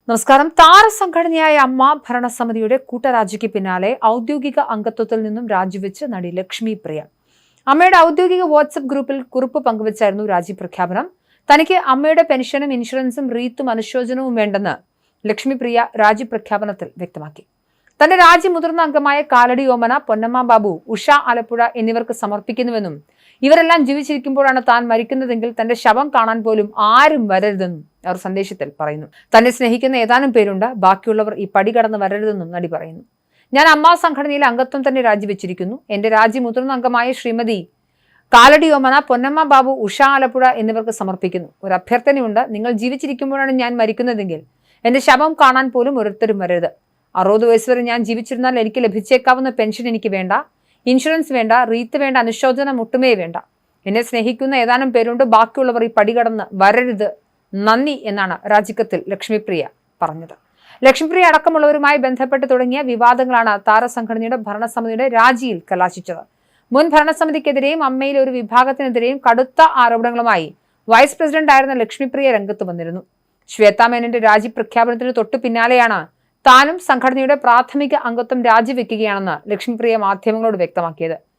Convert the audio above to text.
നമസ്കാരം. താരസംഘടനയായ അമ്മ ഭരണസമിതിയുടെ കൂട്ടരാജിക്ക് പിന്നാലെ ഔദ്യോഗിക അംഗത്വത്തിൽ നിന്നും രാജിവെച്ച് നടി ലക്ഷ്മി പ്രിയ. അമ്മയുടെ ഔദ്യോഗിക വാട്സ്ആപ്പ് ഗ്രൂപ്പിൽ കുറിപ്പ് പങ്കുവച്ചായിരുന്നു രാജി പ്രഖ്യാപനം. തനിക്ക് അമ്മയുടെ പെൻഷനും ഇൻഷുറൻസും റീത്തും അനുശോചനവും വേണ്ടെന്ന് ലക്ഷ്മി പ്രിയ രാജി പ്രഖ്യാപനത്തിൽ വ്യക്തമാക്കി. തന്റെ രാജി മുതിർന്ന അംഗമായ കാലടി ഓമന, പൊന്നമ്മ ബാബു, ഉഷ ആലപ്പുഴ എന്നിവർക്ക് സമർപ്പിക്കുന്നുവെന്നും ഇവരെല്ലാം ജീവിച്ചിരിക്കുമ്പോഴാണ് താൻ മരിക്കുന്നതെങ്കിൽ തന്റെ ശവം കാണാൻ പോലും ആരും വരരുതെന്നും അവർ സന്ദേശത്തിൽ പറയുന്നു. തന്നെ സ്നേഹിക്കുന്ന ഏതാനും പേരുണ്ട്, ബാക്കിയുള്ളവർ ഈ പടി കടന്ന് വരരുതെന്നും നടി പറയുന്നു. ഞാൻ അമ്മ സംഘടനയിലെ അംഗത്വം തന്നെ രാജിവെച്ചിരിക്കുന്നു. എന്റെ രാജി മുതിർന്ന അംഗമായ ശ്രീമതി കാലടി ഓമന, പൊന്നമ്മ ബാബു, ഉഷ ആലപ്പുഴ എന്നിവർക്ക് സമർപ്പിക്കുന്നു. ഒരു അഭ്യർത്ഥനയുണ്ട്. നിങ്ങൾ ജീവിച്ചിരിക്കുമ്പോഴാണ് ഞാൻ മരിക്കുന്നതെങ്കിൽ എന്റെ ശവം കാണാൻ പോലും ഓരോരുത്തരും വരരുത്. 60 വയസ്സ് വരെ ഞാൻ ജീവിച്ചിരുന്നാൽ എനിക്ക് ലഭിച്ചേക്കാവുന്ന പെൻഷൻ എനിക്ക് വേണ്ട, ഇൻഷുറൻസ് വേണ്ട, റീത്ത് വേണ്ട, അനുശോചനം ഒട്ടുമേ വേണ്ട. എന്നെ സ്നേഹിക്കുന്ന ഏതാനും പേരുണ്ട്, ബാക്കിയുള്ളവർ ഈ പടി കടന്ന് വരരുത്. നന്ദി എന്നാണ് രാജിക്കത്തിൽ ലക്ഷ്മിപ്രിയ പറഞ്ഞത്. ലക്ഷ്മിപ്രിയ അടക്കമുള്ളവരുമായി ബന്ധപ്പെട്ട് തുടങ്ങിയ വിവാദങ്ങളാണ് താരസംഘടനയുടെ ഭരണസമിതിയുടെ രാജിയിൽ കലാശിച്ചത്. മുൻ ഭരണസമിതിക്കെതിരെയും അമ്മയിലെ ഒരു വിഭാഗത്തിനെതിരെയും കടുത്ത ആരോപണങ്ങളുമായി വൈസ് പ്രസിഡന്റ് ആയിരുന്ന ലക്ഷ്മിപ്രിയ രംഗത്ത് വന്നിരുന്നു. ശ്വേതാ മേനന്റെ രാജി പ്രഖ്യാപനത്തിന് തൊട്ടു പിന്നാലെയാണ് താനും സംഘടനയുടെ പ്രാഥമിക അംഗത്വം രാജിവെക്കുകയാണെന്ന് ലക്ഷ്മിപ്രിയ മാധ്യമങ്ങളോട് വ്യക്തമാക്കിയത്.